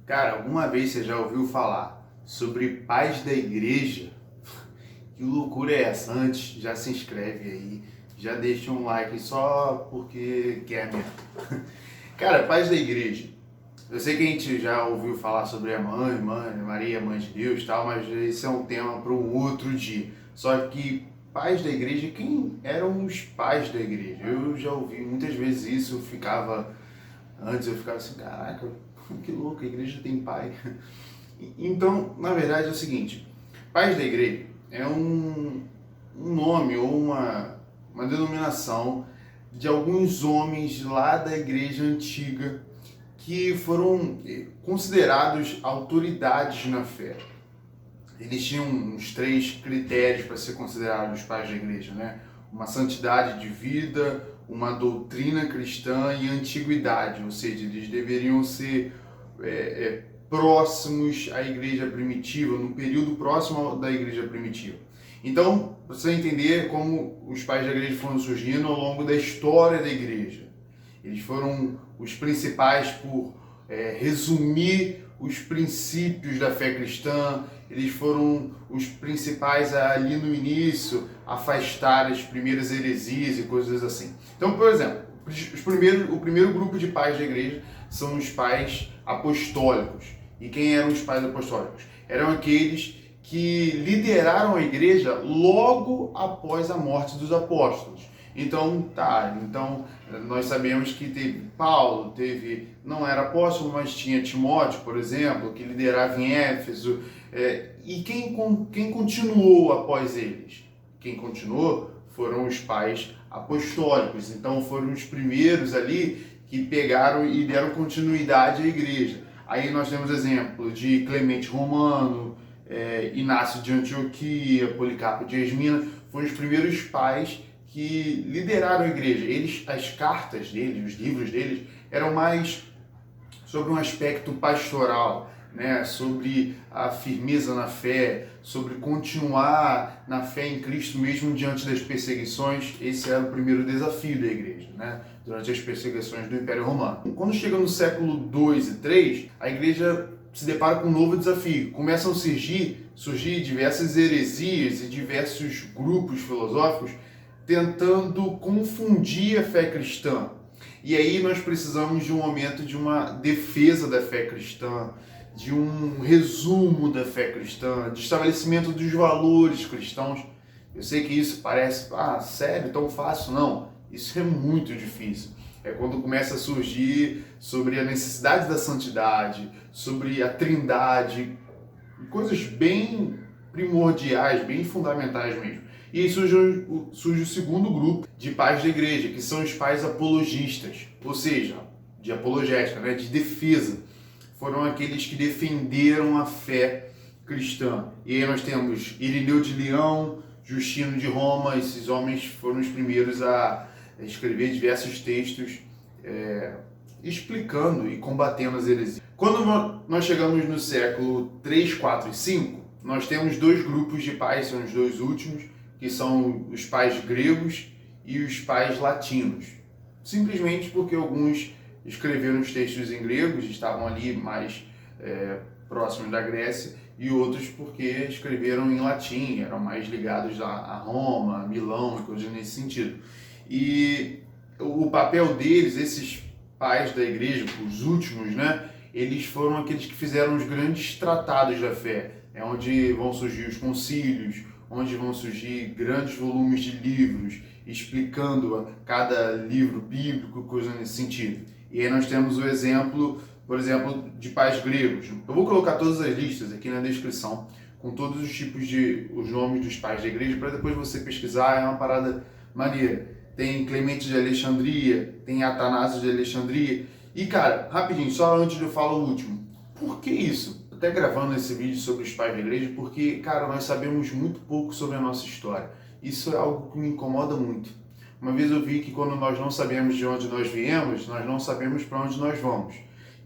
Cara, alguma vez você já ouviu falar sobre pais da igreja? Que loucura é essa? Antes, já se inscreve aí, já deixa um like só porque quer mesmo. Cara, pais da igreja. Eu sei que a gente já ouviu falar sobre a mãe, Maria, mãe de Deus e tal, mas esse é um tema para um outro dia. Só que pais da igreja, quem eram os pais da igreja? Eu já ouvi muitas vezes isso, antes eu ficava assim, caraca, que louco, a igreja tem pai. Então, na verdade é o seguinte, pais da igreja é um nome ou uma denominação de alguns homens lá da igreja antiga que foram considerados autoridades na fé. Eles tinham uns 3 critérios para ser considerados pais da igreja, né? Uma santidade de vida, uma doutrina cristã e antiguidade, ou seja, eles deveriam ser próximos à igreja primitiva, num período próximo da igreja primitiva. Então, para você entender como os pais da igreja foram surgindo ao longo da história da igreja. Eles foram os principais por resumir os princípios da fé cristã, eles foram os principais ali no início, afastar as primeiras heresias e coisas assim. Então, por exemplo, o primeiro grupo de pais da igreja são os pais apostólicos. E quem eram os pais apostólicos? Eram aqueles que lideraram a igreja logo após a morte dos apóstolos. Então nós sabemos que teve Paulo, não era apóstolo, mas tinha Timóteo, por exemplo, que liderava em Éfeso. E quem continuou após eles? Quem continuou foram os pais apostólicos. Então foram os primeiros ali que pegaram e deram continuidade à igreja. Aí nós temos exemplo de Clemente Romano, Inácio de Antioquia, Policarpo de Esmina, foram os primeiros pais que lideraram a igreja. As cartas deles, os livros deles, eram mais sobre um aspecto pastoral, né? Sobre a firmeza na fé, sobre continuar na fé em Cristo mesmo diante das perseguições. Esse era o primeiro desafio da igreja, né? Durante as perseguições do Império Romano. Quando chega no século 2 e 3, a igreja se depara com um novo desafio. Começam a surgir diversas heresias e diversos grupos filosóficos tentando confundir a fé cristã. E aí nós precisamos de um momento de uma defesa da fé cristã, de um resumo da fé cristã, de estabelecimento dos valores cristãos. Eu sei que isso parece, sério, tão fácil? Não, isso é muito difícil. É quando começa a surgir sobre a necessidade da santidade, sobre a trindade, coisas bem primordiais, bem fundamentais mesmo. E aí surge o segundo grupo de pais da igreja, que são os pais apologistas, ou seja, de apologética, né, de defesa. Foram aqueles que defenderam a fé cristã. E aí nós temos Irineu de Leão, Justino de Roma. Esses homens foram os primeiros a escrever diversos textos explicando e combatendo as heresias. Quando nós chegamos no século 3, 4 e 5, nós temos 2 grupos de pais, são os 2 últimos, que são os pais gregos e os pais latinos. Simplesmente porque alguns escreveram os textos em grego, estavam ali mais próximos da Grécia, e outros porque escreveram em latim, eram mais ligados a Roma, a Milão e coisas nesse sentido. E o papel deles, esses pais da igreja, os últimos, né, eles foram aqueles que fizeram os grandes tratados da fé, onde vão surgir os concílios, onde vão surgir grandes volumes de livros explicando cada livro bíblico, coisa nesse sentido. E aí nós temos o exemplo, por exemplo, de pais gregos. Eu vou colocar todas as listas aqui na descrição, com todos os tipos os nomes dos pais da igreja, para depois você pesquisar, é uma parada maneira. Tem Clemente de Alexandria, tem Atanásio de Alexandria. E cara, rapidinho, só antes de eu falar o último, por que isso? Até gravando esse vídeo sobre os pais da igreja, porque, cara, nós sabemos muito pouco sobre a nossa história. Isso é algo que me incomoda muito. Uma vez eu vi que quando nós não sabemos de onde nós viemos, nós não sabemos para onde nós vamos.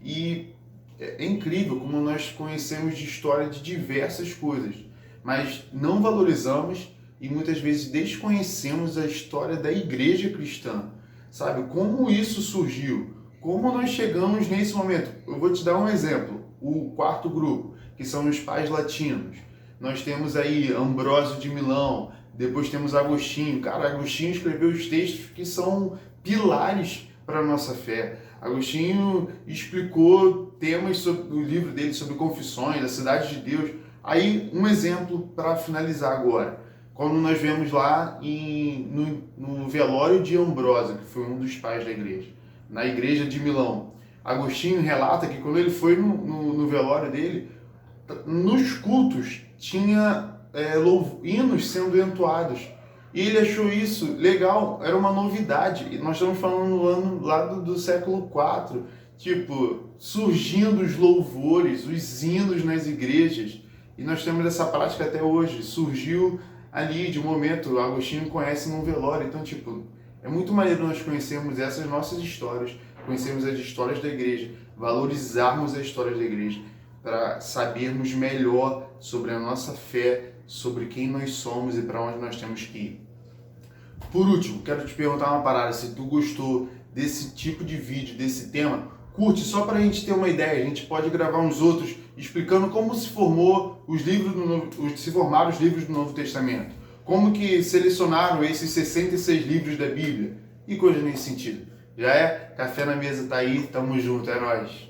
E é incrível como nós conhecemos de história de diversas coisas, mas não valorizamos e muitas vezes desconhecemos a história da igreja cristã. Sabe? Como isso surgiu? Como nós chegamos nesse momento? Eu vou te dar um exemplo. o quarto grupo, que são os pais latinos. Nós temos aí Ambrósio de Milão, depois temos Agostinho. Cara, Agostinho escreveu os textos que são pilares para a nossa fé. Agostinho explicou temas sobre o livro dele sobre confissões, a cidade de Deus. Aí, um exemplo para finalizar agora. Quando nós vemos lá no velório de Ambrósio, que foi um dos pais da igreja, na igreja de Milão, Agostinho relata que quando ele foi no velório dele, nos cultos tinha hinos sendo entoados. E ele achou isso legal, era uma novidade. E nós estamos falando no ano lá do século IV, tipo, surgindo os louvores, os hinos nas igrejas. E nós temos essa prática até hoje. Surgiu ali de um momento, o Agostinho conhece num velório. Então, tipo, é muito maneiro nós conhecermos essas nossas histórias, conhecermos as histórias da igreja, valorizarmos as histórias da igreja, para sabermos melhor sobre a nossa fé, sobre quem nós somos e para onde nós temos que ir. Por último, quero te perguntar uma parada, se tu gostou desse tipo de vídeo, desse tema, curte só para a gente ter uma ideia. A gente pode gravar uns outros explicando como se formaram os livros do Novo Testamento, como que selecionaram esses 66 livros da Bíblia e coisas nesse sentido. Já é? Café na mesa tá aí, tamo junto, é nóis.